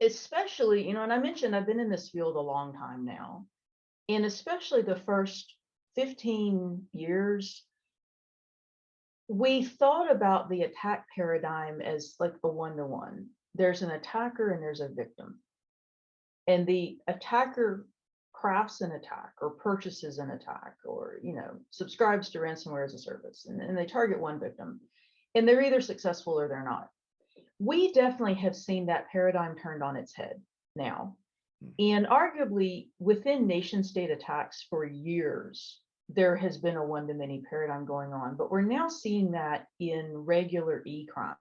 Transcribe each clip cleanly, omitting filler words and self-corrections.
especially, and I mentioned I've been in this field a long time now, and especially the first 15 years, we thought about the attack paradigm as like a one-to-one. There's an attacker and there's a victim. And the attacker crafts an attack or purchases an attack or, subscribes to ransomware as a service, and they target one victim. And they're either successful or they're not. We definitely have seen that paradigm turned on its head now. And arguably within nation state attacks for years, there has been a one-to-many paradigm going on, but we're now seeing that in regular e-crime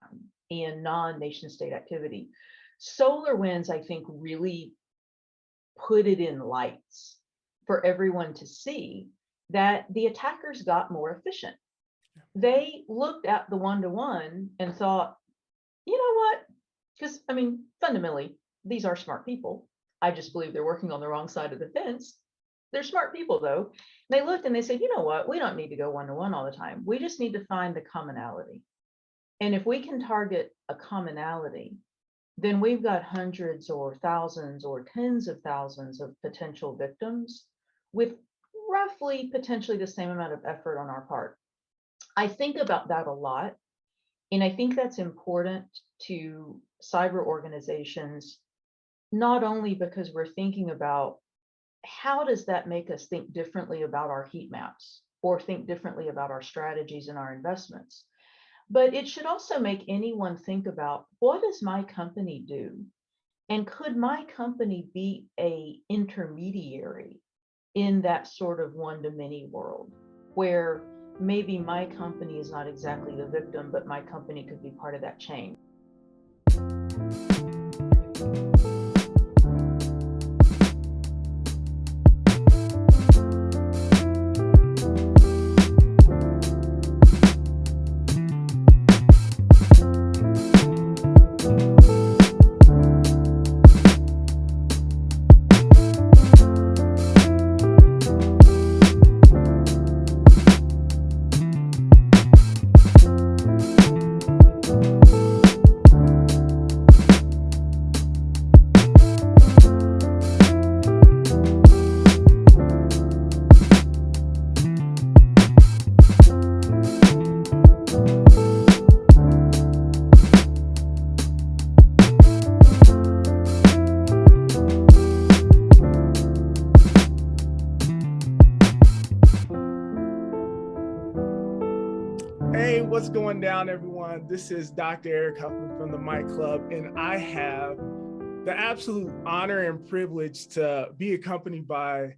and non-nation state activity. SolarWinds, I think, really put it in lights for everyone to see that the attackers got more efficient. They looked at the one-to-one and thought, you know what? Because, fundamentally, these are smart people. I just believe they're working on the wrong side of the fence. They're smart people, though. They looked and they said, you know what? We don't need to go one-to-one all the time. We just need to find the commonality. And if we can target a commonality, then we've got hundreds or thousands or tens of thousands of potential victims with roughly potentially the same amount of effort on our part. I think about that a lot. And I think that's important to cyber organizations, not only because we're thinking about how does that make us think differently about our heat maps or think differently about our strategies and our investments, but it should also make anyone think about, what does my company do? And could my company be an intermediary in that sort of one-to-many world where maybe my company is not exactly the victim, but my company could be part of that chain? Hey, what's going down, everyone? This is Dr. Erik Huffman from the Mic Club, and I have the absolute honor and privilege to be accompanied by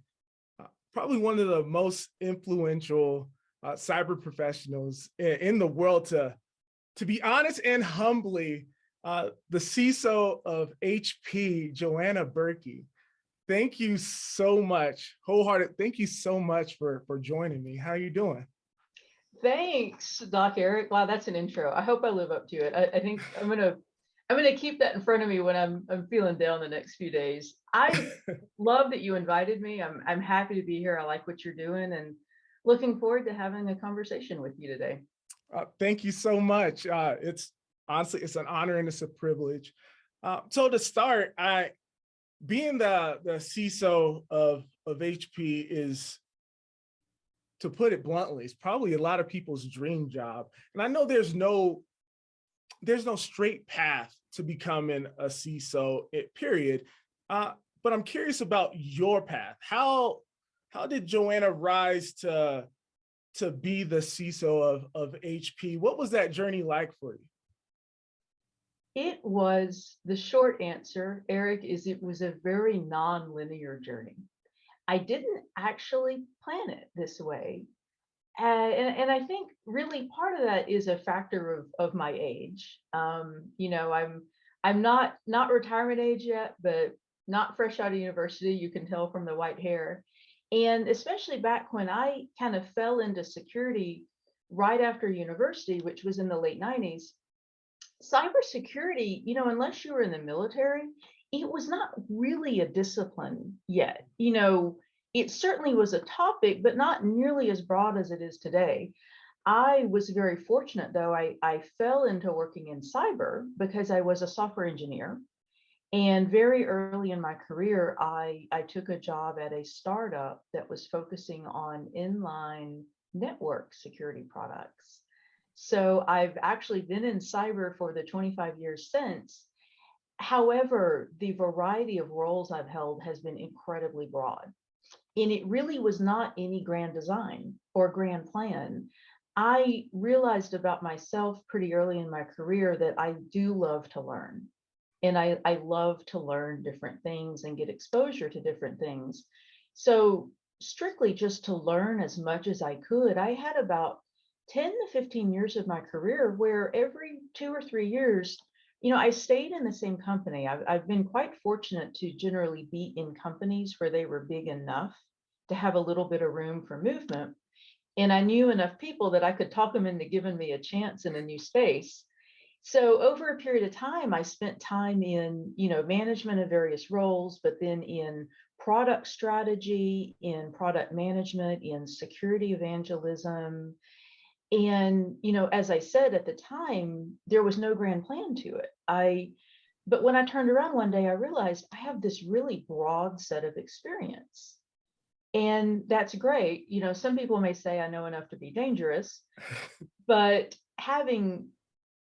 probably one of the most influential cyber professionals in the world, to be honest and humbly, the CISO of HP, Joanna Burkey. Thank you so much, wholehearted. Thank you so much for joining me. How are you doing? Thanks, Doc Erik. Wow, that's an intro. I hope I live up to it. I think I'm gonna keep that in front of me when I'm feeling down the next few days. I love that you invited me. I'm happy to be here. I like what you're doing and looking forward to having a conversation with you today. Thank you so much. It's honestly, it's an honor and it's a privilege. So to start, being the CISO of HP is, to put it bluntly, it's probably a lot of people's dream job. And I know there's no straight path to becoming a CISO, period. But I'm curious about your path. How did Joanna rise to be the CISO of HP? What was that journey like for you? It was, the short answer, Erik, is it was a very non-linear journey. I didn't actually plan it this way. And I think really part of that is a factor of my age. I'm not retirement age yet, but not fresh out of university. You can tell from the white hair. And especially back when I kind of fell into security right after university, which was in the late 90s, cybersecurity, unless you were in the military, it was not really a discipline yet. It certainly was a topic, but not nearly as broad as it is today. I was very fortunate, though. I fell into working in cyber because I was a software engineer. And very early in my career, I took a job at a startup that was focusing on inline network security products. So I've actually been in cyber for the 25 years since. However, the variety of roles I've held has been incredibly broad. And it really was not any grand design or grand plan. I realized about myself pretty early in my career that I do love to learn. And I love to learn different things and get exposure to different things. So strictly just to learn as much as I could, I had about 10 to 15 years of my career where every 2 or 3 years, I stayed in the same company. I've been quite fortunate to generally be in companies where they were big enough to have a little bit of room for movement. And I knew enough people that I could talk them into giving me a chance in a new space. So over a period of time, I spent time in, management of various roles, but then in product strategy, in product management, in security evangelism. And, as I said at the time, there was no grand plan to it. But when I turned around one day, I realized I have this really broad set of experience. And that's great. Some people may say I know enough to be dangerous, but having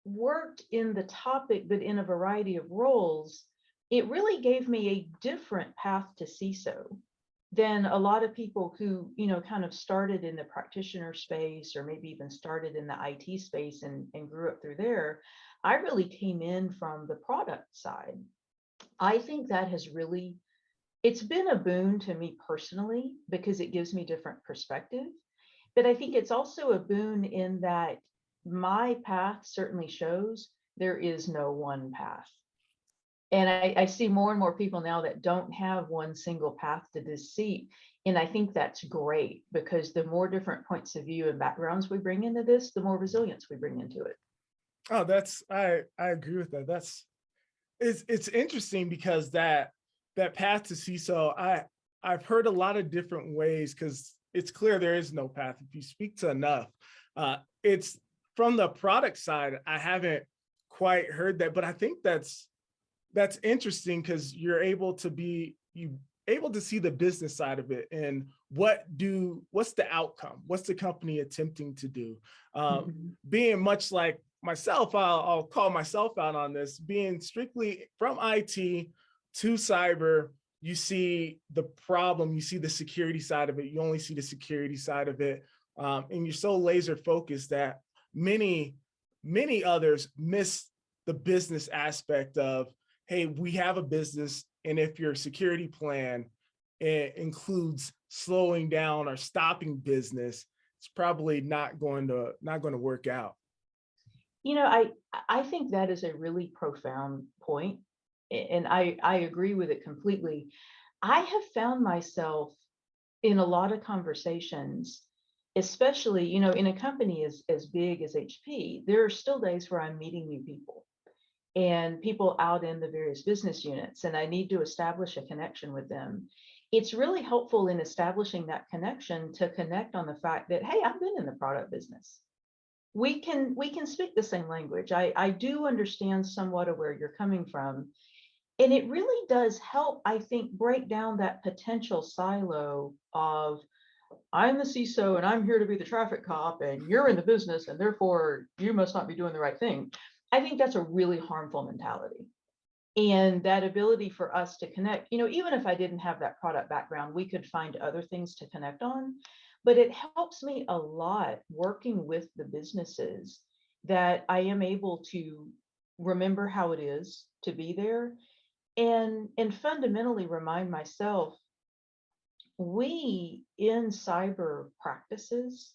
worked in the topic, but in a variety of roles, it really gave me a different path to CISO than a lot of people who, kind of started in the practitioner space or maybe even started in the IT space and grew up through there. I really came in from the product side. I think that has really, it's been a boon to me personally because it gives me different perspective. But I think it's also a boon in that my path certainly shows there is no one path. And I see more and more people now that don't have one single path to this seat. And I think that's great because the more different points of view and backgrounds we bring into this, the more resilience we bring into it. Oh, I agree with that. It's interesting because that path to CISO, I've heard a lot of different ways because it's clear there is no path. If you speak to enough, it's from the product side, I haven't quite heard that, but I think that's interesting because you're able to see the business side of it and what's the outcome? What's the company attempting to do? Being much like myself, I'll call myself out on this, being strictly from IT to cyber, you see the problem, you see the security side of it, you only see the security side of it. And you're so laser focused that many others miss the business aspect of, hey, we have a business, and if your security plan includes slowing down or stopping business, it's probably not going to work out. I think that is a really profound point, and I agree with it completely. I have found myself in a lot of conversations, especially, in a company as big as HP, there are still days where I'm meeting new people and people out in the various business units, and I need to establish a connection with them. It's really helpful in establishing that connection to connect on the fact that, hey, I've been in the product business. We can speak the same language. I do understand somewhat of where you're coming from. And it really does help, I think, break down that potential silo of I'm the CISO and I'm here to be the traffic cop and you're in the business and therefore you must not be doing the right thing. I think that's a really harmful mentality. And that ability for us to connect, even if I didn't have that product background, we could find other things to connect on. But it helps me a lot working with the businesses that I am able to remember how it is to be there and fundamentally remind myself, we in cyber practices,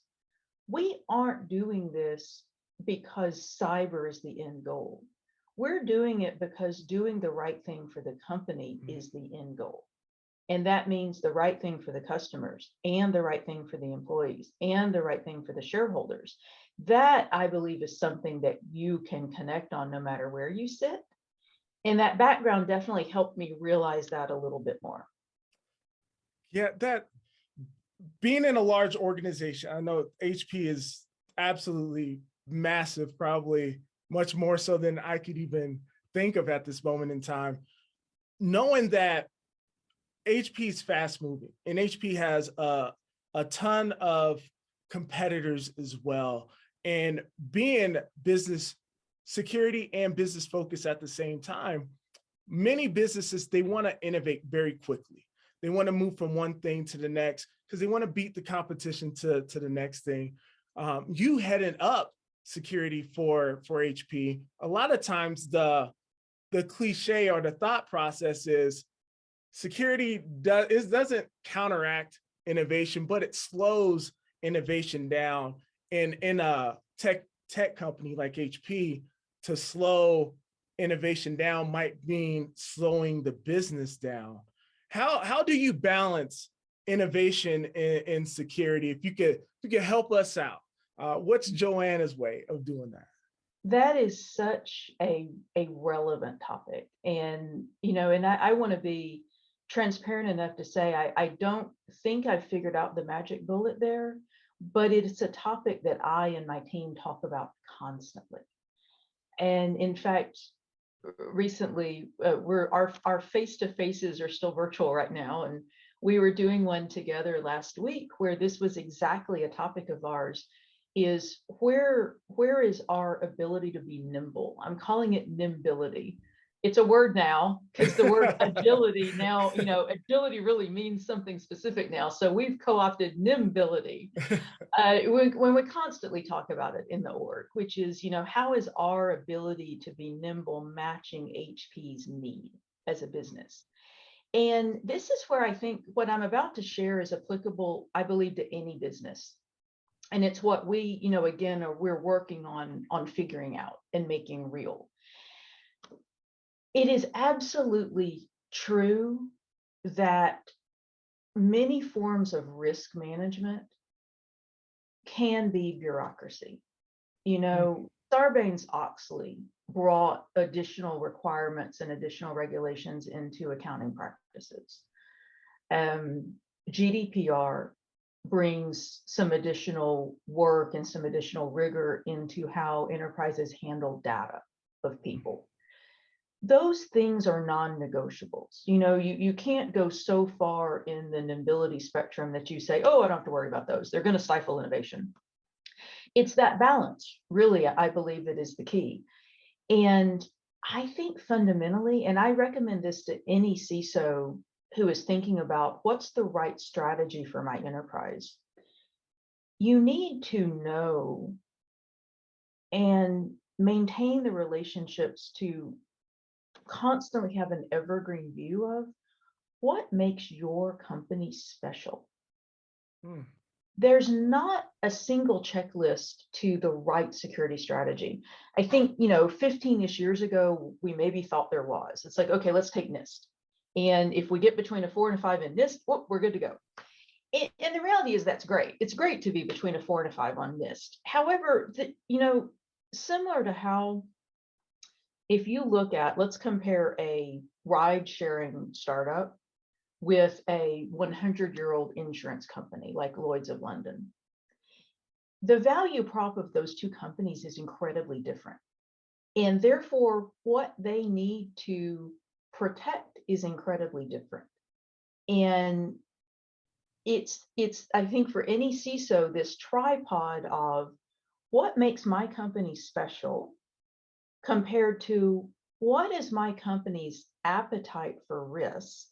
we aren't doing this because cyber is the end goal. We're doing it because doing the right thing for the company is the end goal. And that means the right thing for the customers and the right thing for the employees and the right thing for the shareholders. That, I believe, is something that you can connect on no matter where you sit. And that background definitely helped me realize that a little bit more. Yeah, that being in a large organization, I know HP is absolutely massive, probably much more so than I could even think of at this moment in time. knowing that HP is fast moving and HP has a ton of competitors as well. And being business security and business focused at the same time, many businesses, they want to innovate very quickly. They want to move from one thing to the next because they want to beat the competition to the next thing. You heading up security for HP, a lot of times the cliche or the thought process is security doesn't counteract innovation, but it slows innovation down. And in a tech company like HP, to slow innovation down might mean slowing the business down. How do you balance innovation in security? If you could help us out, what's Joanna's way of doing that? That is such a relevant topic. And, and I want to be transparent enough to say I don't think I've figured out the magic bullet there, but it's a topic that I and my team talk about constantly. And in fact, recently, our face-to-faces are still virtual right now, and we were doing one together last week where this was exactly a topic of ours, is where is our ability to be nimble? I'm calling it nimbility. It's a word now because the word agility now, agility really means something specific now. So we've co-opted nimbility when we constantly talk about it in the org, which is, how is our ability to be nimble matching HP's need as a business? And this is where I think what I'm about to share is applicable, I believe, to any business. And it's what we, again, we're working on figuring out and making real. It is absolutely true that many forms of risk management can be bureaucracy. Sarbanes-Oxley brought additional requirements and additional regulations into accounting practices. GDPR brings some additional work and some additional rigor into how enterprises handle data of people. Those things are non-negotiables. You can't go so far in the nimbility spectrum that you say, oh, I don't have to worry about those. They're going to stifle innovation. It's that balance, really, I believe, that is the key. And I think fundamentally, and I recommend this to any CISO who is thinking about what's the right strategy for my enterprise, you need to know and maintain the relationships to constantly have an evergreen view of what makes your company special. There's not a single checklist to the right security strategy. I think, 15-ish years ago, we maybe thought there was. It's like, okay, let's take NIST. And if we get between a 4 and a 5 in NIST, whoop, we're good to go. And the reality is that's great. It's great to be between a 4 and a 5 on NIST. However, similar to how, if you look at, let's compare a ride sharing startup with a 100-year-old insurance company like Lloyd's of London. The value prop of those two companies is incredibly different. And therefore, what they need to protect is incredibly different. And it's I think for any CISO, this tripod of what makes my company special compared to what is my company's appetite for risk,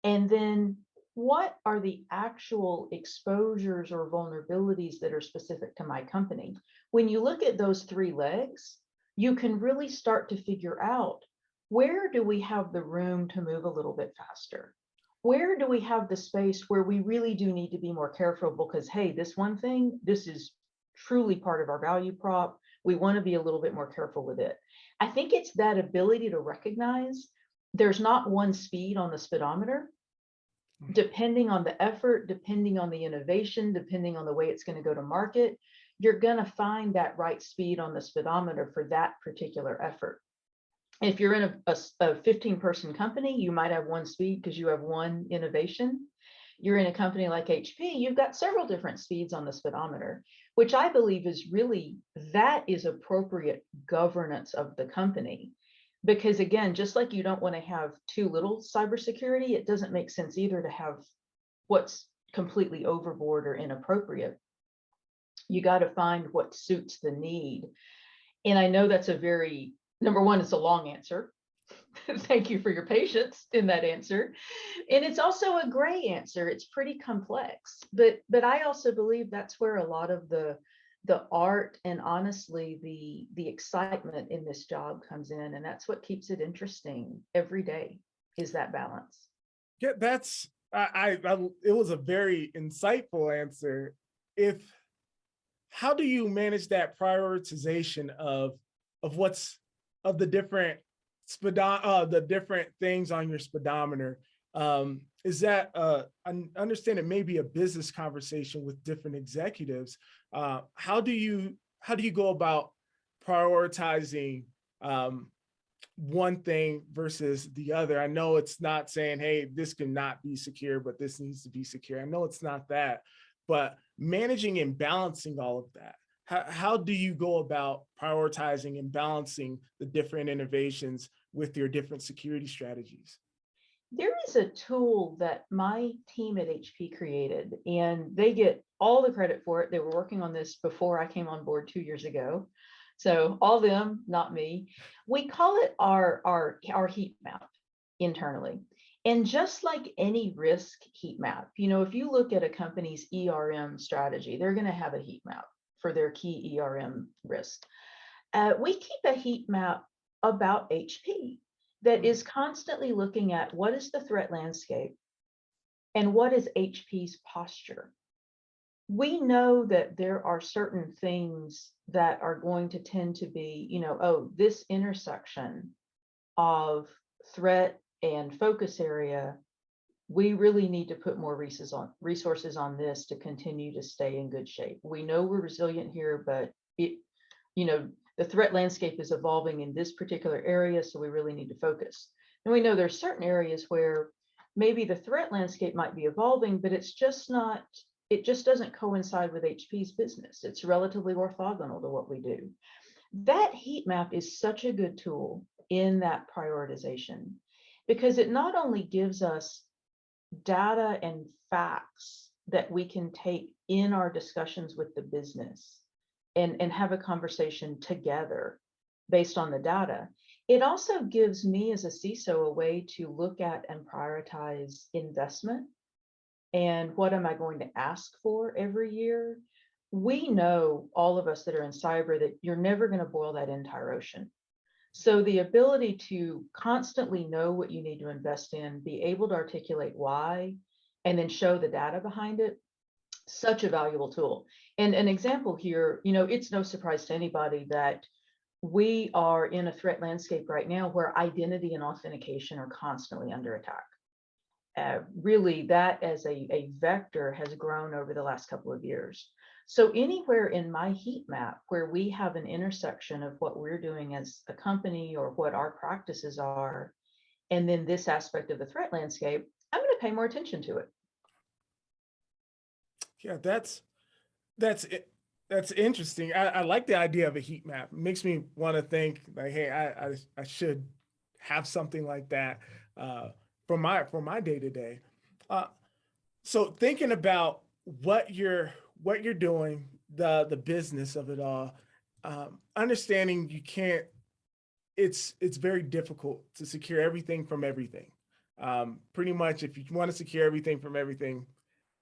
and then what are the actual exposures or vulnerabilities that are specific to my company. When you look at those three legs, you can really start to figure out, where do we have the room to move a little bit faster? Where do we have the space where we really do need to be more careful because, hey, this one thing, this is truly part of our value prop. We want to be a little bit more careful with it. I think it's that ability to recognize there's not one speed on the speedometer. Depending on the effort, depending on the innovation, depending on the way it's going to go to market, you're going to find that right speed on the speedometer for that particular effort. If you're in a 15-person company, you might have one speed because you have one innovation. You're in a company like HP, you've got several different speeds on the speedometer, which I believe is really, that is appropriate governance of the company. Because again, just like you don't want to have too little cybersecurity, it doesn't make sense either to have what's completely overboard or inappropriate. You got to find what suits the need. And I know that's a very, number one, it's a long answer. Thank you for your patience in that answer. And it's also a gray answer. It's pretty complex. But I also believe that's where a lot of the art and honestly the excitement in this job comes in. And that's what keeps it interesting every day, is that balance. Yeah, that's it was a very insightful answer. If How do you manage that prioritization of what's of the different the different things on your speedometer? Is that I understand it may be a business conversation with different executives. How do you go about prioritizing one thing versus the other? I know it's not saying, hey, this cannot be secure, but this needs to be secure. I know it's not that, but managing and balancing all of that. How do you go about prioritizing and balancing the different innovations with your different security strategies? There is a tool that my team at HP created, and they get all the credit for it. They were working on this before I came on board 2 years ago. So all them, not me. We call it our heat map internally. And just like any risk heat map, if you look at a company's ERM strategy, they're going to have a heat map for their key ERM risk. We keep a heat map about HP that is constantly looking at what is the threat landscape and what is HP's posture. We know that there are certain things that are going to tend to be, oh, this intersection of threat and focus area, we really need to put more resources on this to continue to stay in good shape. We know we're resilient here, but the threat landscape is evolving in this particular area, so we really need to focus. And we know there's certain areas where maybe the threat landscape might be evolving, but it just doesn't coincide with HP's business. It's relatively orthogonal to what we do. That heat map is such a good tool in that prioritization, because it not only gives us data and facts that we can take in our discussions with the business and have a conversation together based on the data. It also gives me as a CISO a way to look at and prioritize investment and what am I going to ask for every year. We know, all of us that are in cyber, that you're never going to boil that entire ocean. So the ability to constantly know what you need to invest in, be able to articulate why, and then show the data behind it, such a valuable tool. And an example here, it's no surprise to anybody that we are in a threat landscape right now where identity and authentication are constantly under attack. Really, that as a vector has grown over the last couple of years. So anywhere in my heat map where we have an intersection of what we're doing as a company or what our practices are, and then this aspect of the threat landscape, I'm going to pay more attention to it. Yeah, that's interesting. I like the idea of a heat map. It makes me want to think like, hey, I should have something like that for my day to day. So thinking about what you're doing, the business of it all, understanding you can't. It's very difficult to secure everything from everything. Pretty much, if you want to secure everything from everything,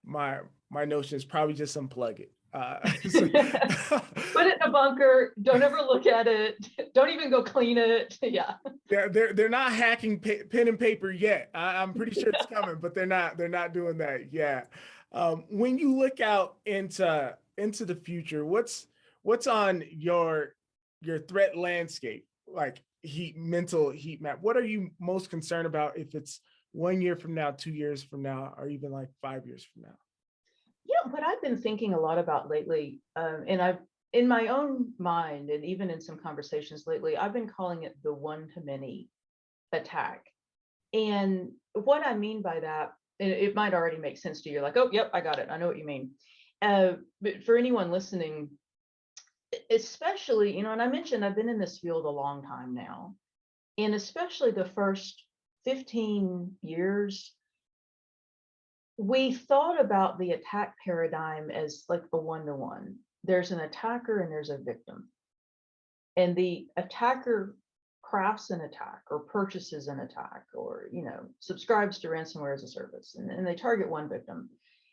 my notion is probably just unplug it. Put it in a bunker. Don't ever look at it. Don't even go clean it. Yeah. They're not hacking pen and paper yet. I'm pretty sure it's coming, but they're not doing that. Yeah. When you look out into the future, what's on your threat landscape, like mental heat map? What are you most concerned about if it's 1 year from now, 2 years from now, or even like 5 years from now? Yeah, what I've been thinking a lot about lately, and I've in my own mind, and even in some conversations lately, I've been calling it the one-to-many attack. And what I mean by that, it might already make sense to you. Like, oh, yep, I got it. I know what you mean. But for anyone listening, especially, and I mentioned I've been in this field a long time now. And especially the first 15 years, we thought about the attack paradigm as like a one-to-one. There's an attacker and there's a victim. And the attacker crafts an attack or purchases an attack or, subscribes to ransomware as a service, and they target one victim.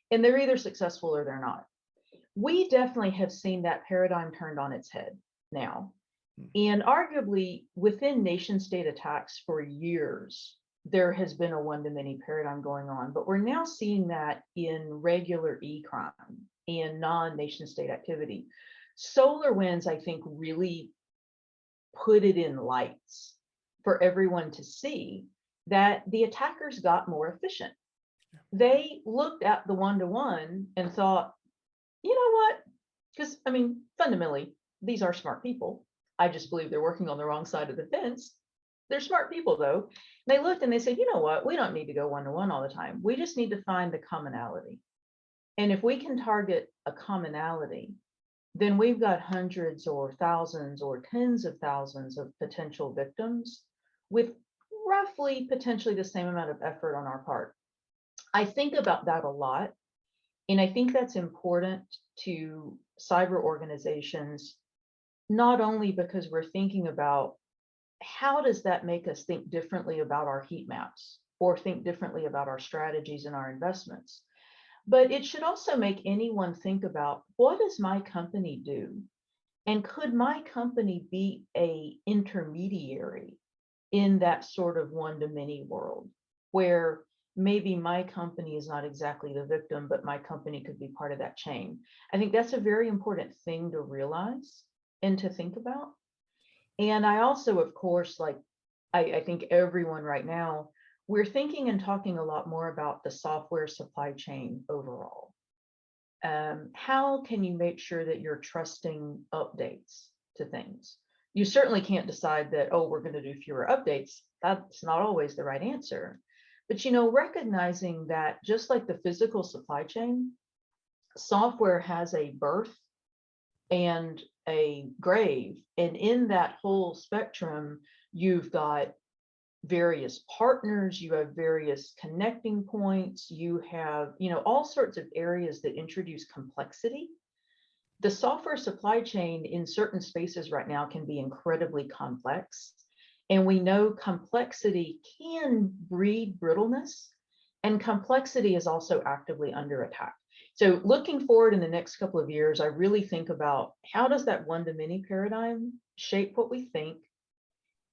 And they're either successful or they're not. We definitely have seen that paradigm turned on its head now. And arguably within nation state attacks for years, there has been a one-to-many paradigm going on, but we're now seeing that in regular e-crime and non-nation state activity. SolarWinds, I think, really put it in lights for everyone to see that the attackers got more efficient. They looked at the one-to-one and thought, you know what? Because, fundamentally, these are smart people. I just believe they're working on the wrong side of the fence. They're smart people, though. They looked and they said, you know what? We don't need to go one-to-one all the time. We just need to find the commonality. And if we can target a commonality, then we've got hundreds or thousands or tens of thousands of potential victims with roughly potentially the same amount of effort on our part. I think about that a lot. And I think that's important to cyber organizations, not only because we're thinking about how does that make us think differently about our heat maps or think differently about our strategies and our investments, but it should also make anyone think about, what does my company do? And could my company be an intermediary in that sort of one-to-many world where maybe my company is not exactly the victim, but my company could be part of that chain? I think that's a very important thing to realize and to think about. And I also, of course, I think everyone right now, we're thinking and talking a lot more about the software supply chain overall. How can you make sure that you're trusting updates to things? You certainly can't decide that, oh, we're going to do fewer updates. That's not always the right answer. But, recognizing that just like the physical supply chain, software has a birth and a grave. And in that whole spectrum, you've got various partners, you have various connecting points, you have, all sorts of areas that introduce complexity. The software supply chain in certain spaces right now can be incredibly complex. And we know complexity can breed brittleness, and complexity is also actively under attack. So looking forward in the next couple of years, I really think about, how does that one-to-many paradigm shape what we think?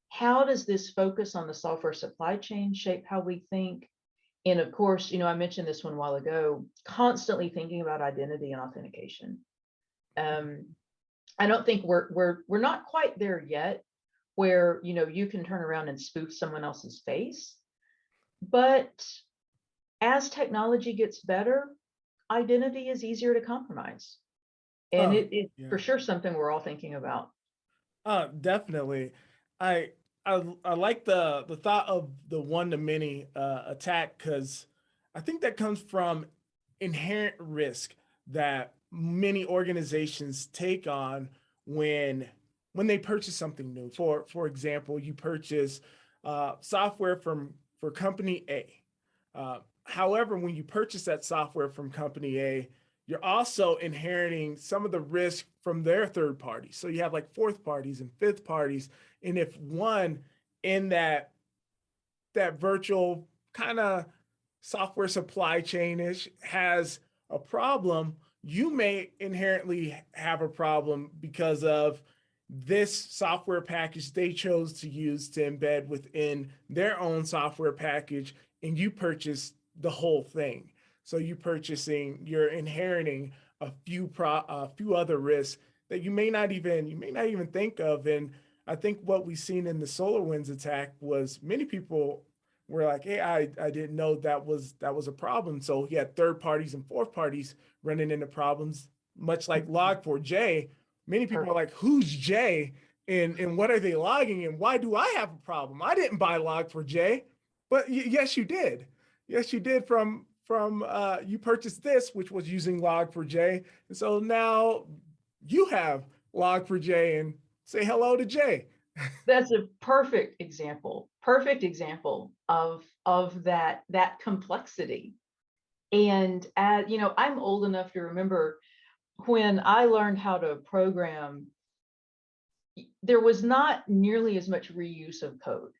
How does this focus on the software supply chain shape how we think? And of course, I mentioned this one a while ago, constantly thinking about identity and authentication. I don't think we're not quite there yet, where you can turn around and spoof someone else's face. But as technology gets better, identity is easier to compromise. And it's Yeah. for sure something we're all thinking about. Definitely. I like the thought of the one-to-many attack, because I think that comes from inherent risk that many organizations take on when they purchase something new. For example, you purchase software for company A. However, when you purchase that software from company A, you're also inheriting some of the risk from their third parties. So you have like fourth parties and fifth parties. And if one in that virtual kind of software supply chain-ish has a problem, you may inherently have a problem because of this software package they chose to use to embed within their own software package, and you purchase the whole thing. So you're inheriting a few other risks that you may not even think of. And I think what we've seen in the SolarWinds attack was many people were like, hey, I didn't know that was a problem. So he had third parties and fourth parties running into problems, much like Log4j. Many people are like, who's J? And what are they logging? And why do I have a problem? I didn't buy Log4j. But yes, you did. Yes, you did from you purchased this, which was using Log4j. And so now you have Log4j, and say hello to Jay. That's a perfect example of that complexity. And I'm old enough to remember when I learned how to program, there was not nearly as much reuse of code.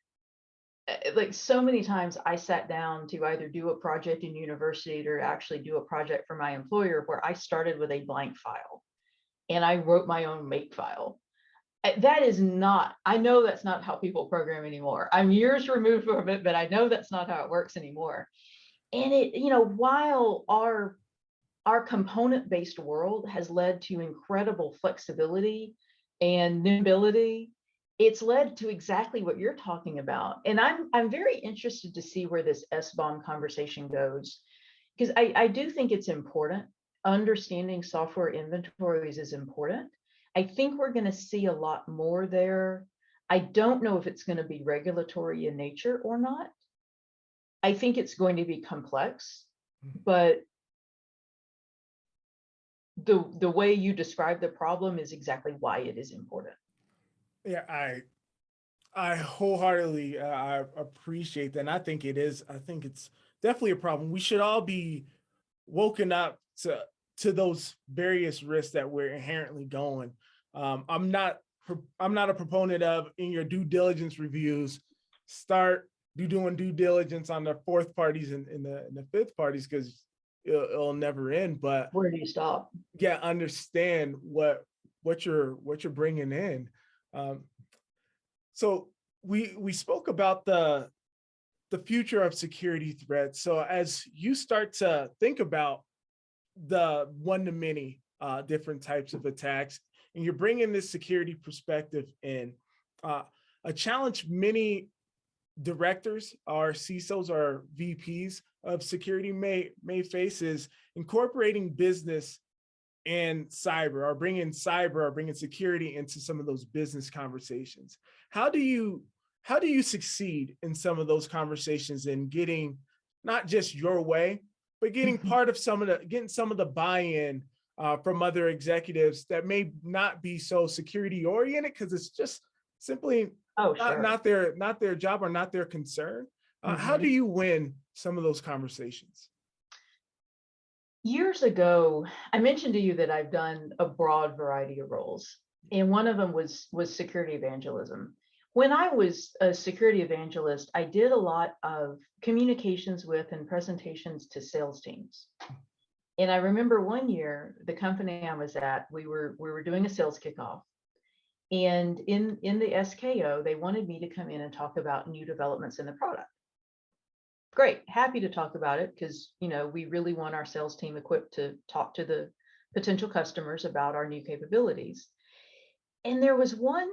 Like so many times I sat down to either do a project in university or actually do a project for my employer where I started with a blank file and I wrote my own make file. That is not, I know that's not how people program anymore. I'm years removed from it, but I know that's not how it works anymore. And while our component-based world has led to incredible flexibility and nimbility, it's led to exactly what you're talking about. And I'm very interested to see where this SBOM conversation goes, because I do think it's important. Understanding software inventories is important. I think we're going to see a lot more there. I don't know if it's going to be regulatory in nature or not. I think it's going to be complex, but the way you describe the problem is exactly why it is important. Yeah, I wholeheartedly I appreciate that. And I think it's definitely a problem. We should all be woken up to those various risks that we're inherently going. I'm not a proponent of, in your due diligence reviews, start doing due diligence on the fourth parties and the fifth parties, because it'll never end. But Where do you stop? yeah, understand what you're bringing in. Um, so we spoke about the future of security threats. So as you start to think about the one-to-many different types of attacks, and you're bringing this security perspective in, a challenge many directors or CISOs or VPs of security may face is incorporating business and cyber, or bringing security into some of those business conversations. How do you succeed in some of those conversations and getting not just your way, but getting getting some of the buy-in from other executives that may not be so security oriented because it's just simply Oh, sure. not their job or not their concern. How do Mhm. you win some of those conversations? Years ago, I mentioned to you that I've done a broad variety of roles, and one of them was security evangelism. When I was a security evangelist, I did a lot of communications with and presentations to sales teams. And I remember one year, the company I was at, we were doing a sales kickoff. And in the SKO, they wanted me to come in and talk about new developments in the product. Great, happy to talk about it because we really want our sales team equipped to talk to the potential customers about our new capabilities. And there was one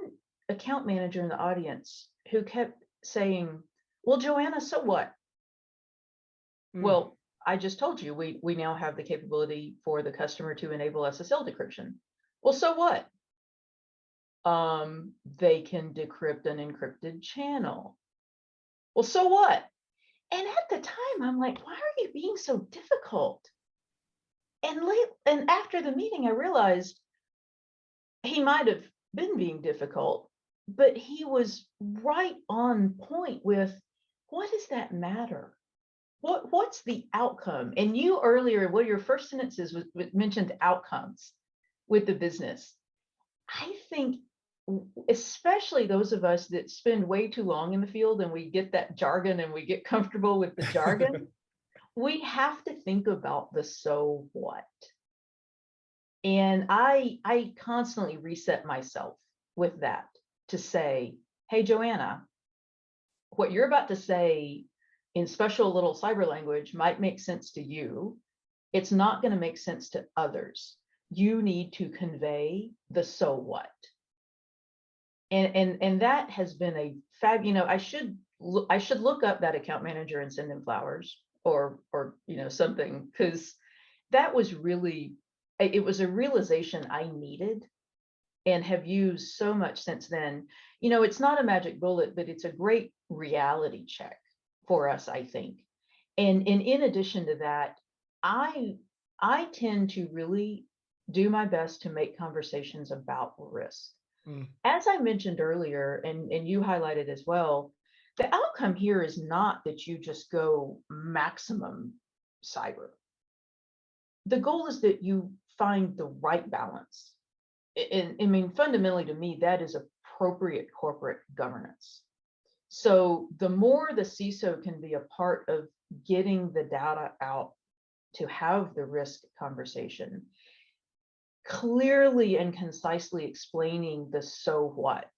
account manager in the audience who kept saying, "Well, Joanna, so what?" Mm. Well, I just told you we now have the capability for the customer to enable SSL decryption. Well, so what? They can decrypt an encrypted channel. Well, so what? And at the time, I'm like, why are you being so difficult? And after the meeting, I realized he might have been being difficult, but he was right on point with, what does that matter? What's the outcome? And you earlier, one of your first sentences was mentioned outcomes with the business. I think especially those of us that spend way too long in the field and we get that jargon and we get comfortable with the jargon, we have to think about the so what. And I constantly reset myself with that to say, hey, Joanna, what you're about to say in special little cyber language might make sense to you. It's not going to make sense to others. You need to convey the so what. And that has been a I should look up that account manager and send them flowers or something, because that was really, it was a realization I needed and have used so much since then. It's not a magic bullet, but it's a great reality check for us, I think. And in addition to that, I tend to really do my best to make conversations about risk. Mm. As I mentioned earlier, and you highlighted as well, the outcome here is not that you just go maximum cyber. The goal is that you find the right balance. And I mean, fundamentally to me, that is appropriate corporate governance. So the more the CISO can be a part of getting the data out to have the risk conversation, clearly and concisely explaining the so what.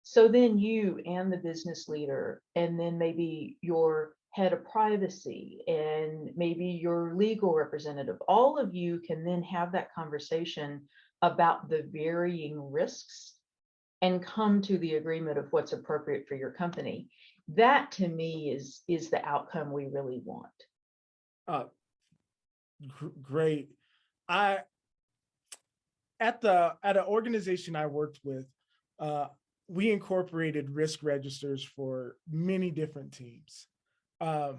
So then you and the business leader, and then maybe your head of privacy, and maybe your legal representative, all of you can then have that conversation about the varying risks and come to the agreement of what's appropriate for your company. That to me is the outcome we really want. Uh, Great. I at an organization I worked with, uh, we incorporated risk registers for many different teams. Um,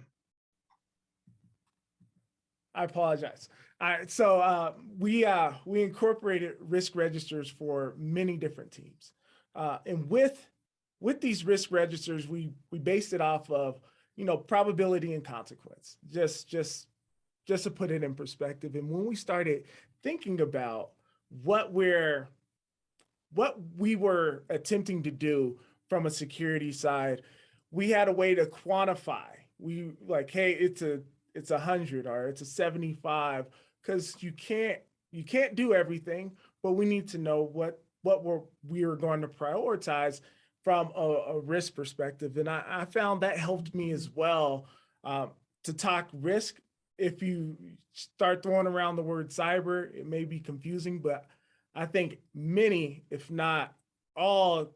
I apologize. We incorporated risk registers for many different teams, and with these risk registers, we based it off of probability and consequence. Just to put it in perspective. And when we started thinking about what we were attempting to do from a security side, we had a way to quantify. We like, hey, it's 100 or it's a 75, because you can't do everything, but we need to know what we are going to prioritize from a risk perspective. And I found that helped me as well, to talk risk. If you start throwing around the word cyber, it may be confusing, but I think many, if not all,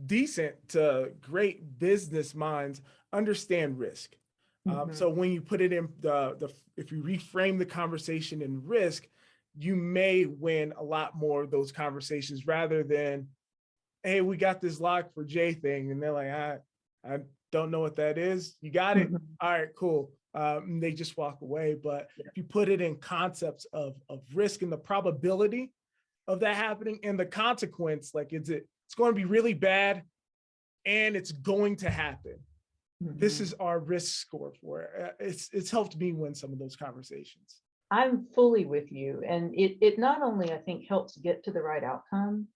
decent to great business minds understand risk. So when you put it in if you reframe the conversation in risk, you may win a lot more of those conversations rather than, hey, we got this log for J thing, and they're like, I don't know what that is. You got it? All right, cool. And they just walk away. But if you put it in concepts of risk and the probability of that happening and the consequence, like it's going to be really bad and it's going to happen. This is our risk score for it. It's helped me win some of those conversations. I'm fully with you. And it not only, I think, helps get to the right outcome,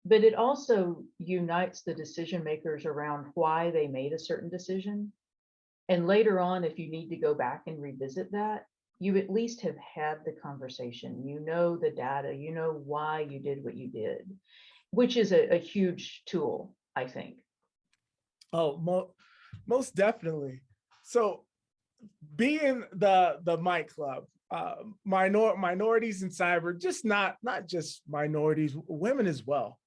but it also unites the decision makers around why they made a certain decision. And later on, if you need to go back and revisit that, you at least have had the conversation. You know the data, you know why you did what you did, which is a huge tool, I think. Oh, most definitely. So being the Mic Club, minorities in cyber, just not just minorities, women as well.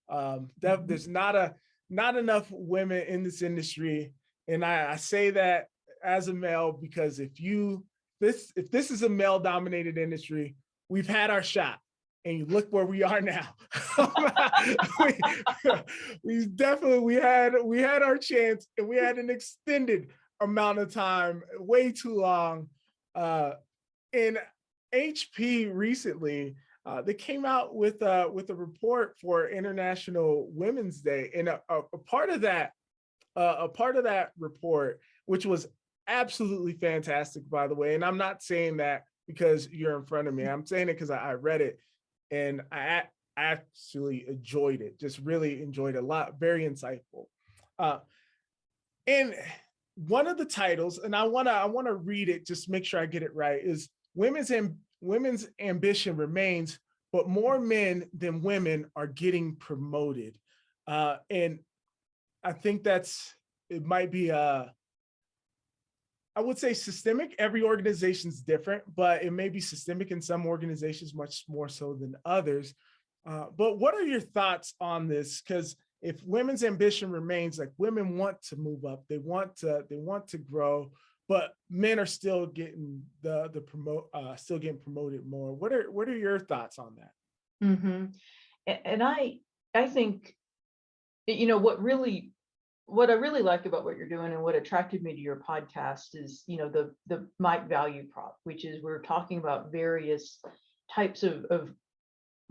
There's not enough women in this industry, and I say that as a male because if this is a male dominated industry, we've had our shot. And you look where we are now. we had our chance, and we had an extended amount of time, way too long. In HP recently, they came out with a report for International Women's Day, and a part of that report, which was absolutely fantastic, by the way. And I'm not saying that because you're in front of me. I'm saying it because I read it, and I actually enjoyed it. Just really enjoyed it a lot. Very insightful. And one of the titles, and I wanna read it, just make sure I get it right, is women's ambition remains, but more men than women are getting promoted. And I think it might be I would say systemic. Every organization's different, but it may be systemic in some organizations much more so than others. But what are your thoughts on this? Because if women's ambition remains, like, women want to move up, they want to grow, but men are still getting still getting promoted more. What are your thoughts on that? And I think, what I really like about what you're doing and what attracted me to your podcast is, the Mike value prop, which is we're talking about various types of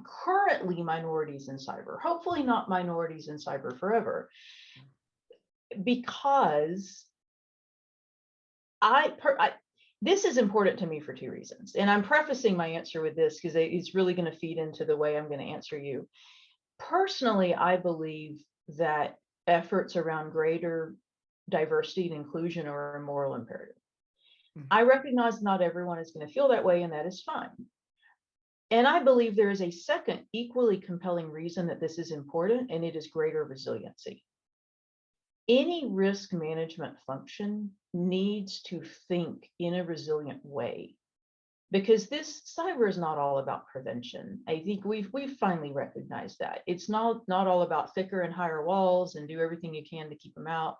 currently minorities in cyber, hopefully not minorities in cyber forever, because this is important to me for two reasons. And I'm prefacing my answer with this because it's really going to feed into the way I'm going to answer you. Personally, I believe that efforts around greater diversity and inclusion are a moral imperative. I recognize not everyone is going to feel that way, and that is fine. And I believe there is a second equally compelling reason that this is important, and it is greater resiliency. Any risk management function needs to think in a resilient way, because this cyber is not all about prevention. I think we've finally recognized that. It's not all about thicker and higher walls and do everything you can to keep them out.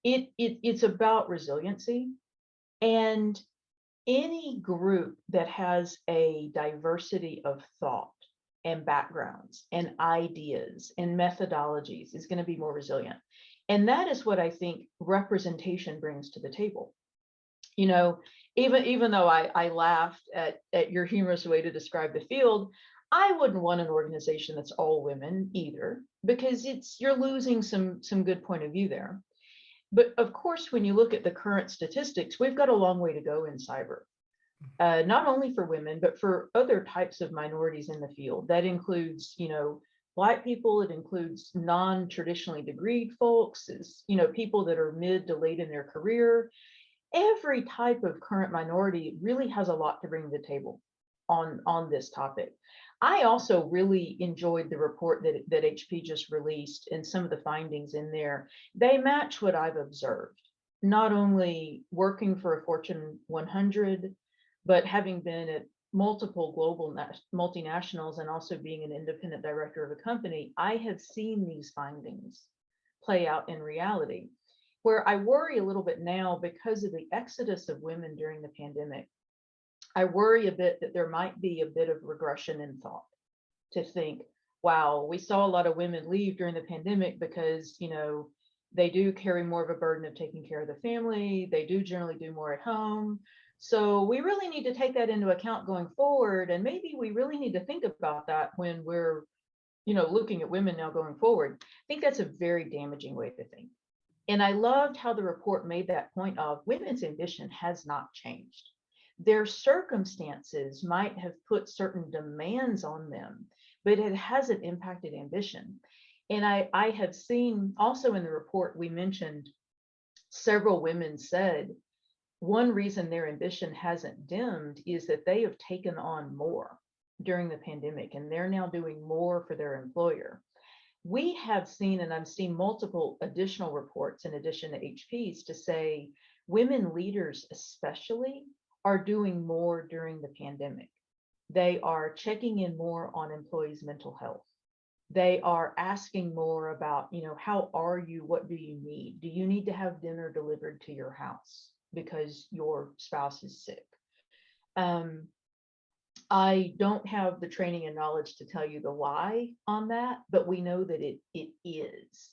It's about resiliency. And any group that has a diversity of thought and backgrounds and ideas and methodologies is going to be more resilient. And that is what I think representation brings to the table. You know, even though I laughed at your humorous way to describe the field, I wouldn't want an organization that's all women either, because you're losing some good point of view there. But of course, when you look at the current statistics, we've got a long way to go in cyber, not only for women, but for other types of minorities in the field. That includes, you know, Black people, it includes non-traditionally degreed folks, you know, people that are mid to late in their career. Every type of current minority really has a lot to bring to the table on this topic. I also really enjoyed the report that HP just released, and some of the findings in there. They match what I've observed, not only working for a Fortune 100, but having been at multiple global multinationals and also being an independent director of a company. I have seen these findings play out in reality. Where I worry a little bit now, because of the exodus of women during the pandemic, I worry a bit that there might be a bit of regression in thought, to think, wow, we saw a lot of women leave during the pandemic because, you know, they do carry more of a burden of taking care of the family. They do generally do more at home. So we really need to take that into account going forward. And maybe we really need to think about that when we're, you know, looking at women now going forward. I think that's a very damaging way to think. And I loved how the report made that point of women's ambition has not changed. Their circumstances might have put certain demands on them, but it hasn't impacted ambition. And I have seen also in the report, we mentioned several women said one reason their ambition hasn't dimmed is that they have taken on more during the pandemic, and they're now doing more for their employer. We have seen, and I've seen multiple additional reports in addition to HP's, to say women leaders especially are doing more during the pandemic. They are checking in more on employees' mental health. They are asking more about, you know, how are you? What do you need? Do you need to have dinner delivered to your house because your spouse is sick? I don't have the training and knowledge to tell you the why on that, but we know that it is.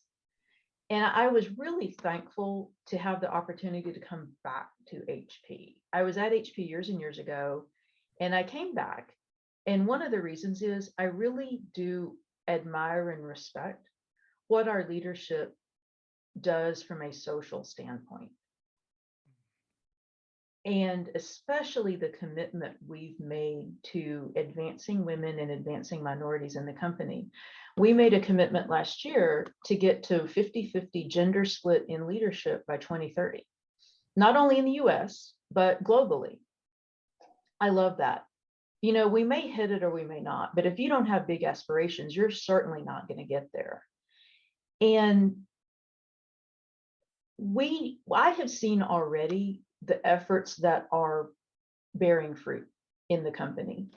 And I was really thankful to have the opportunity to come back to HP. I was at HP years and years ago, and I came back. And one of the reasons is I really do admire and respect what our leadership does from a social standpoint. And especially the commitment we've made to advancing women and advancing minorities in the company. We made a commitment last year to get to 50-50 gender split in leadership by 2030, not only in the US, but globally. I love that. You know, we may hit it or we may not, but if you don't have big aspirations, you're certainly not going to get there. And I have seen already the efforts that are bearing fruit in the company.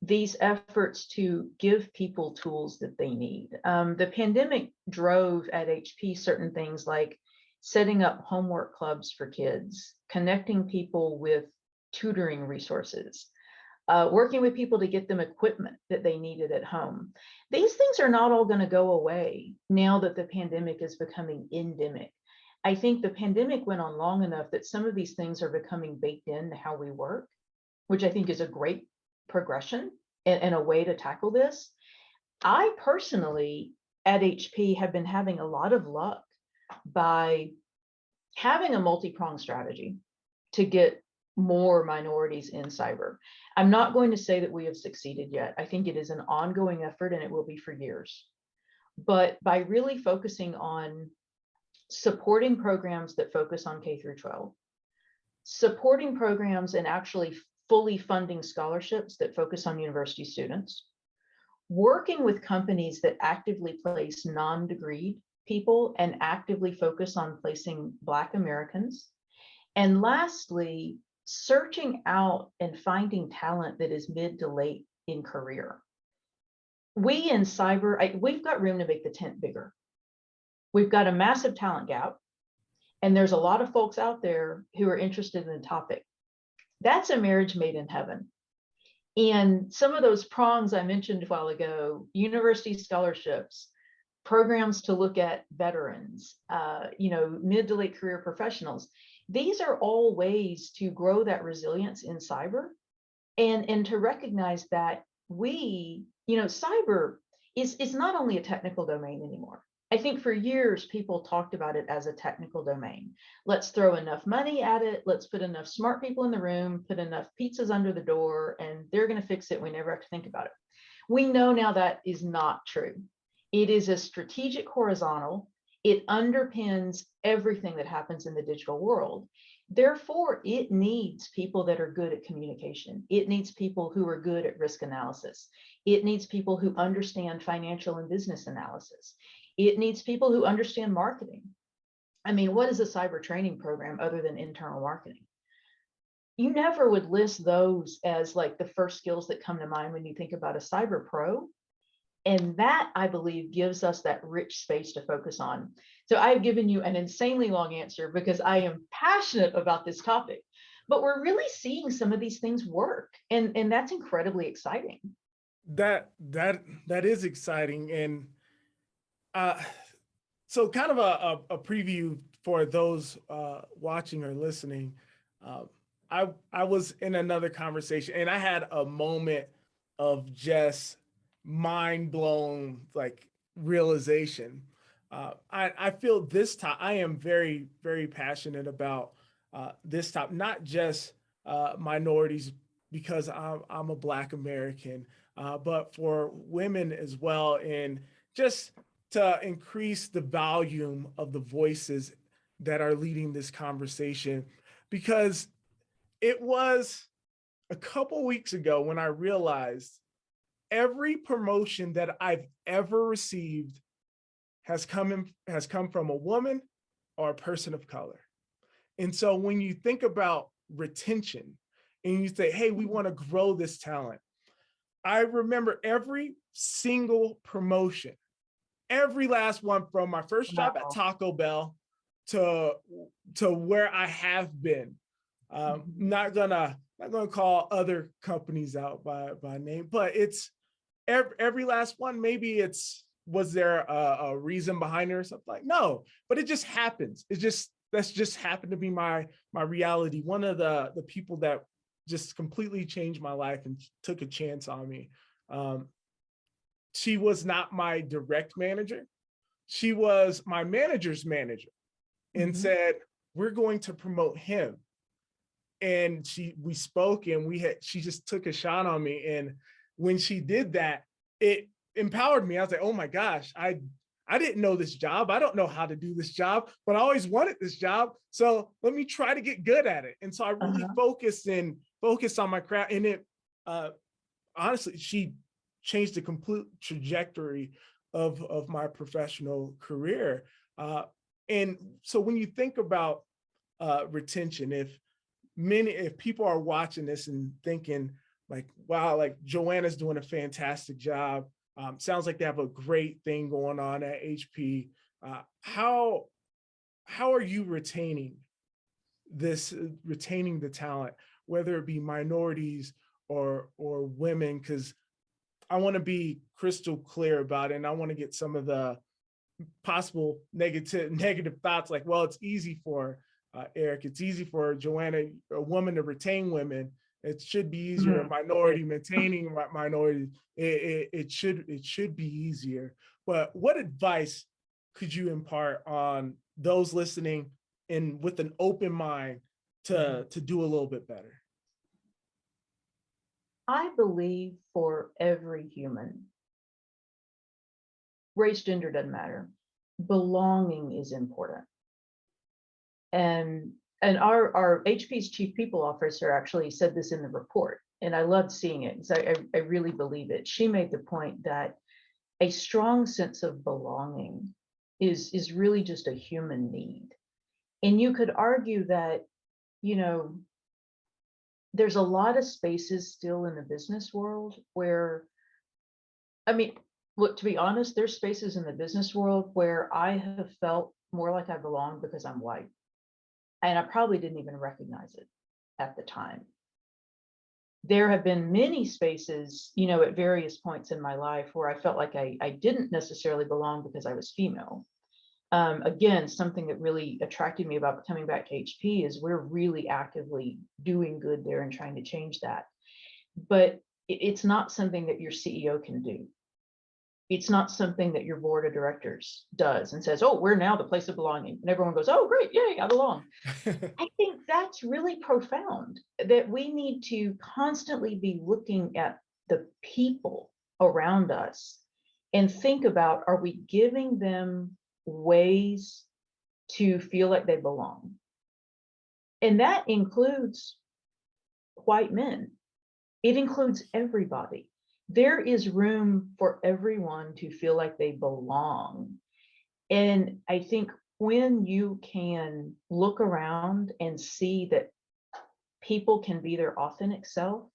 These efforts to give people tools that they need. The pandemic drove at HP certain things like setting up homework clubs for kids, connecting people with tutoring resources, working with people to get them equipment that they needed at home. These things are not all going to go away now that the pandemic is becoming endemic. I think the pandemic went on long enough that some of these things are becoming baked into how we work, which I think is a great progression. and a way to tackle this. I personally at HP have been having a lot of luck by having a multi-pronged strategy to get more minorities in cyber. I'm not going to say that we have succeeded yet. I think it is an ongoing effort and it will be for years. But by really focusing on supporting programs that focus on K through 12, supporting programs and actually fully funding scholarships that focus on university students, working with companies that actively place non-degreed people and actively focus on placing Black Americans. And lastly, searching out and finding talent that is mid to late in career. We in cyber, we've got room to make the tent bigger. We've got a massive talent gap, and there's a lot of folks out there who are interested in the topic. That's a marriage made in heaven. And some of those prongs I mentioned a while ago, university scholarships, programs to look at veterans, mid to late career professionals, these are all ways to grow that resilience in cyber and to recognize that cyber is not only a technical domain anymore. I think for years, people talked about it as a technical domain. Let's throw enough money at it. Let's put enough smart people in the room, put enough pizzas under the door, and they're going to fix it. We never have to think about it. We know now that is not true. It is a strategic horizontal. It underpins everything that happens in the digital world. Therefore, it needs people that are good at communication. It needs people who are good at risk analysis. It needs people who understand financial and business analysis. It needs people who understand marketing. I mean, what is a cyber training program other than internal marketing? You never would list those as like the first skills that come to mind when you think about a cyber pro. And that, I believe, gives us that rich space to focus on. So I've given you an insanely long answer because I am passionate about this topic, but we're really seeing some of these things work. And that's incredibly exciting. That is exciting. And so kind of a preview for those watching or listening. I was in another conversation and I had a moment of just mind blown like realization. I feel this time I am very, very passionate about this topic, not just minorities because I'm a Black American, but for women as well, and just to increase the volume of the voices that are leading this conversation, because it was a couple weeks ago when I realized every promotion that I've ever received has come from a woman or a person of color. And so when you think about retention and you say, hey, we want to grow this talent, I remember every single promotion, every last one, from my first job at Taco Bell to where I have been. Not gonna call other companies out by name, but it's every last one. Maybe was there a reason behind it or something? Like, no, but it just happens. That's just happened to be my reality. One of the people that just completely changed my life and took a chance on me. She was not my direct manager. She was my manager's manager, and said, we're going to promote him. And we spoke and she just took a shot on me. And when she did that, it empowered me. I was like, oh my gosh, I didn't know this job. I don't know how to do this job, but I always wanted this job. So let me try to get good at it. And so I really focused on my craft. And it, honestly, she changed the complete trajectory of my professional career. And so when you think about retention, if people are watching this and thinking like, wow, like Joanna's doing a fantastic job. Sounds like they have a great thing going on at HP. How are you retaining the talent, whether it be minorities or women? Because I want to be crystal clear about it, and I want to get some of the possible negative thoughts like, well, it's easy for Erik, it's easy for Joanna, a woman, to retain women. It should be easier. Mhm. Minority, maintaining minority, it should be easier. But what advice could you impart on those listening and with an open mind to do a little bit better? I believe for every human, race, gender doesn't matter. Belonging is important. And our HP's chief people officer actually said this in the report, and I loved seeing it. So I really believe it. She made the point that a strong sense of belonging is really just a human need. And you could argue that, you know, there's a lot of spaces still in the business world where, I mean, look, to be honest, there's spaces in the business world where I have felt more like I belong because I'm white. And I probably didn't even recognize it at the time. There have been many spaces, you know, at various points in my life where I felt like I didn't necessarily belong because I was female. Again, something that really attracted me about coming back to HP is we're really actively doing good there and trying to change that. But it's not something that your CEO can do. It's not something that your board of directors does and says, oh, we're now the place of belonging. And everyone goes, oh, great, yay, I belong. I think that's really profound, that we need to constantly be looking at the people around us and think about, are we giving them ways to feel like they belong? And that includes white men. It includes everybody. There is room for everyone to feel like they belong. And I think when you can look around and see that people can be their authentic self,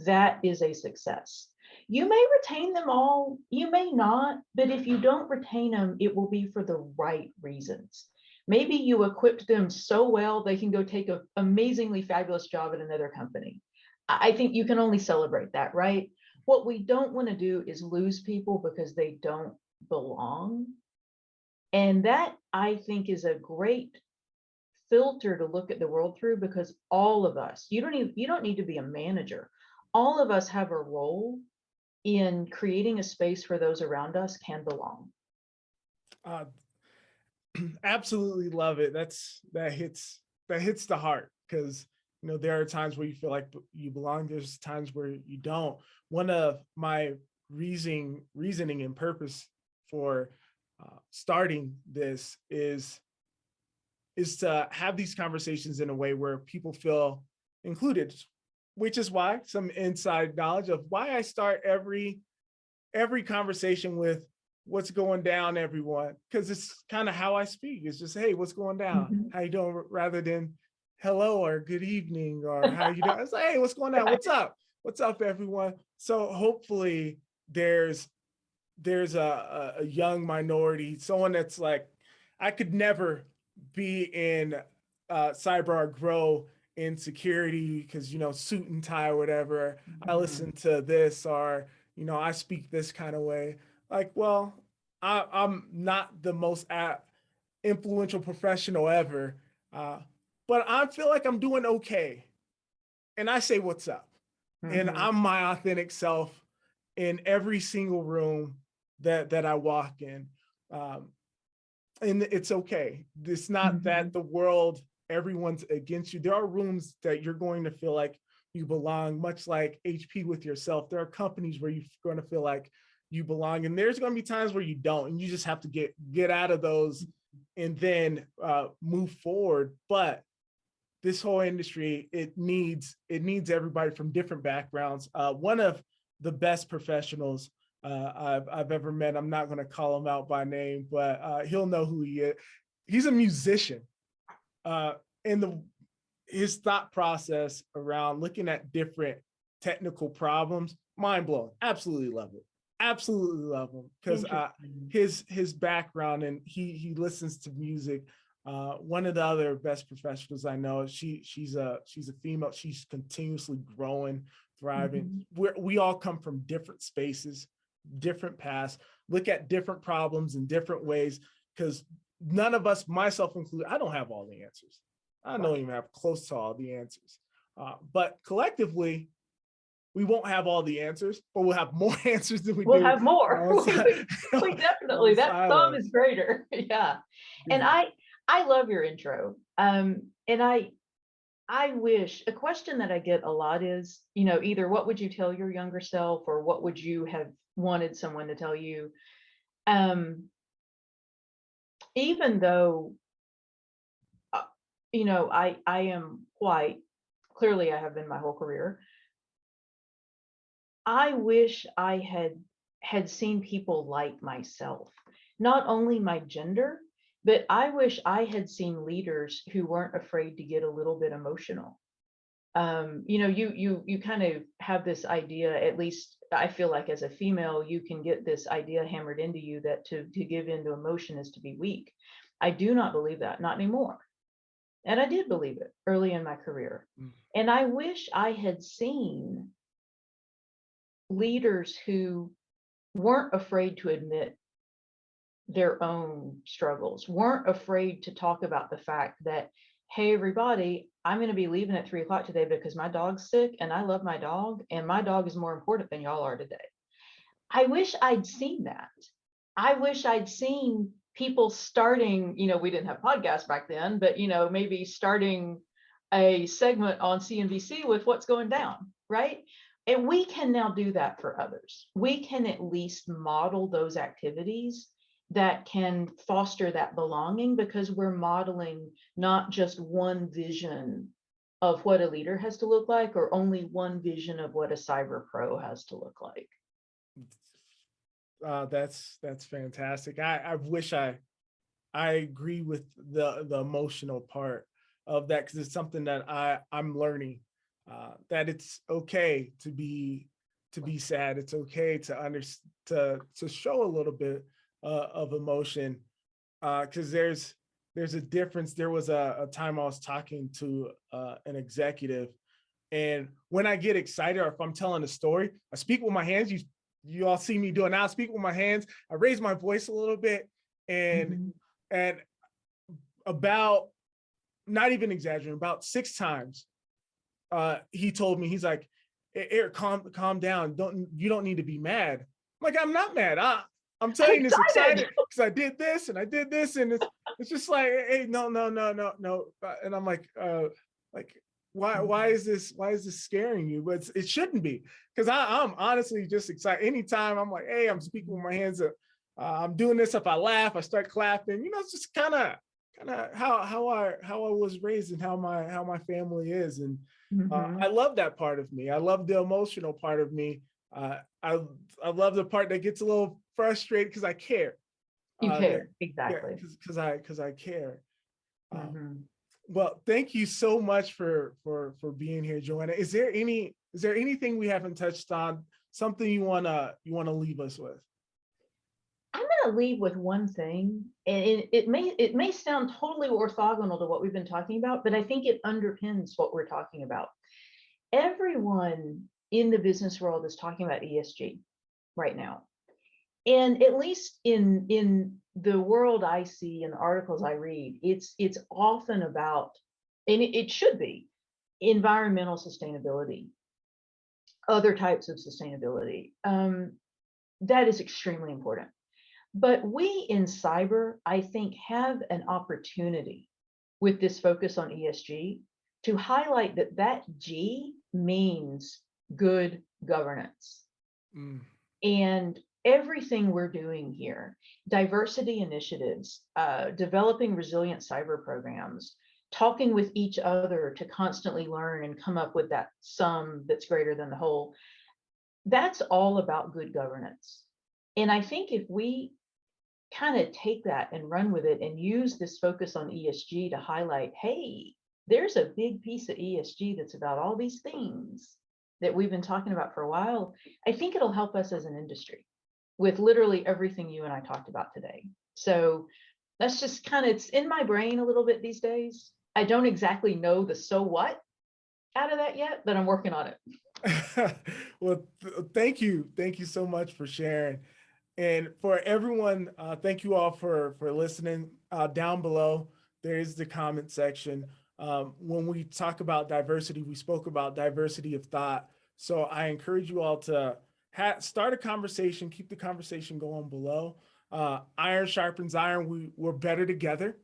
that is a success. You may retain them all, you may not, but if you don't retain them, it will be for the right reasons. Maybe you equipped them so well they can go take an amazingly fabulous job at another company. I think you can only celebrate that, right? What we don't want to do is lose people because they don't belong. And that, I think, is a great filter to look at the world through, because all of us, you don't need to be a manager. All of us have a role in creating a space where those around us can belong. Uh, Absolutely love it. That hits the heart, because there are times where you feel like you belong. There's times where you don't. One of my reasoning and purpose for starting this is to have these conversations in a way where people feel included, which is why some inside knowledge of why I start every conversation with what's going down, everyone, because it's kind of how I speak. It's just, hey, what's going down? Mhm. How you doing? Rather than hello or good evening or how you doing? It's like, hey, what's going down? What's up? What's up, everyone? So hopefully there's a young minority, someone that's like, I could never be in cyber or grow in security because, suit and tie or whatever. I Mhm. listen to this, or, I speak this kind of way. Like, well, I'm not the most influential professional ever, uh, but I feel like I'm doing okay. And I say, what's up? And Mhm. I'm my authentic self in every single room that I walk in. Um, and it's okay. It's not that Mhm. the world, everyone's against you. There are rooms that you're going to feel like you belong, much like HP with yourself. There are companies where you're going to feel like you belong, and there's going to be times where you don't, and you just have to get out of those and then move forward. But this whole industry, it needs everybody from different backgrounds. One of the best professionals I've ever met, I'm not going to call him out by name, but he'll know who he is. He's a musician, and his thought process around looking at different technical problems, mind blowing. Absolutely love it. Absolutely love him, because Interesting. his background, and he listens to music. One of the other best professionals I know, she's a female. She's continuously growing, thriving. Mhm. We all come from different spaces, different paths, look at different problems in different ways, because none of us, myself included, I don't have all the answers. I don't Right. even have close to all the answers. But collectively, we won't have all the answers, but we'll have more answers than we We'll do have more. We definitely, on that sum silos. is greater. Yeah. And I love your intro. And I wish, a question that I get a lot is, either what would you tell your younger self, or what would you have wanted someone to tell you? Even though, I am white, clearly I have been my whole career. I wish I had seen people like myself, not only my gender, but I wish I had seen leaders who weren't afraid to get a little bit emotional. You kind of have this idea, at least I feel like as a female, you can get this idea hammered into you that to give into emotion is to be weak. I do not believe that, not anymore. And I did believe it early in my career. And I wish I had seen leaders who weren't afraid to admit their own struggles, weren't afraid to talk about the fact that, hey, everybody, I'm going to be leaving at 3 o'clock today because my dog's sick and I love my dog and my dog is more important than y'all are today. I wish I'd seen that. I wish I'd seen people starting, we didn't have podcasts back then, but, maybe starting a segment on CNBC with what's going down, right? And we can now do that for others. We can at least model those activities that can foster that belonging, because we're modeling not just one vision of what a leader has to look like, or only one vision of what a cyber pro has to look like. That's fantastic. I wish I agree with the emotional part of that, because it's something that I'm learning, that it's okay to be sad. It's okay to show a little bit of emotion, because there's a difference. There was a time I was talking to an executive, and when I get excited, or if I'm telling a story, I speak with my hands. You all see me doing now. I speak with my hands. I raise my voice a little bit, and about, not even exaggerating, about 6 times, he told me, he's like, Eric, calm down. You don't need to be mad. I'm like, I'm not mad. I'm telling you this excited because I did this and I did this, and it's just like, hey, no. And I'm like, why is this scaring you? But it shouldn't be, because I'm honestly just excited. Anytime I'm like, hey, I'm speaking with my hands up, I'm doing this. If I laugh, I start clapping. It's just kind of how I was raised and how my family is, and I love that part of me. I love the emotional part of me. I love the part that gets a little frustrated because I care. You care, exactly. Because I care. Well, thank you so much for being here, Joanna. Is there anything we haven't touched on? Something you wanna leave us with? I'm going to leave with one thing, and it may sound totally orthogonal to what we've been talking about, but I think it underpins what we're talking about. Everyone in the business world is talking about ESG right now. And at least in the world I see and the articles I read, it's often about, and it should be, environmental sustainability, other types of sustainability. That is extremely important. But we in cyber, I think, have an opportunity with this focus on ESG to highlight that G means good governance. And everything we're doing here, diversity initiatives, developing resilient cyber programs, talking with each other to constantly learn and come up with that sum that's greater than the whole, that's all about good governance. And I think if we kind of take that and run with it and use this focus on ESG to highlight, hey, there's a big piece of ESG that's about all these things that we've been talking about for a while, I think it'll help us as an industry with literally everything you and I talked about today. So that's just kind of, it's in my brain a little bit these days. I don't exactly know the so what out of that yet, but I'm working on it. Well, thank you so much for sharing. And for everyone, thank you all for listening. Down below, there is the comment section. When we talk about diversity, we spoke about diversity of thought. So I encourage you all to start a conversation, keep the conversation going below. Iron sharpens iron. We're better together.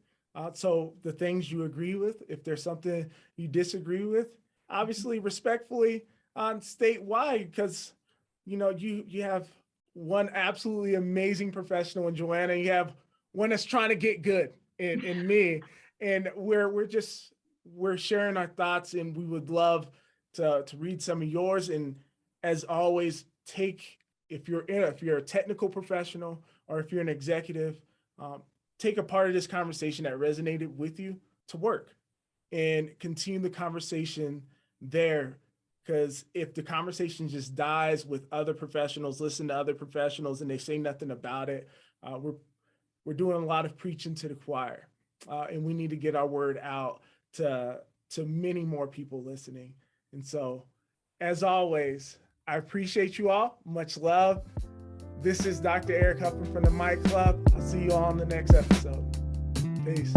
So the things you agree with, if there's something you disagree with, obviously respectfully state why, because you have one absolutely amazing professional in Joanna, and you have one that's trying to get good in me, and we're sharing our thoughts, and we would love to read some of yours. And as always, if you're a technical professional or if you're an executive, take a part of this conversation that resonated with you to work and continue the conversation there. Because if the conversation just dies with other professionals, listen to other professionals, and they say nothing about it, we're doing a lot of preaching to the choir, and we need to get our word out to many more people listening. And so, as always, I appreciate you all. Much love. This is Dr. Erik Huffman from the Mic Club. I'll see you all on the next episode. Peace.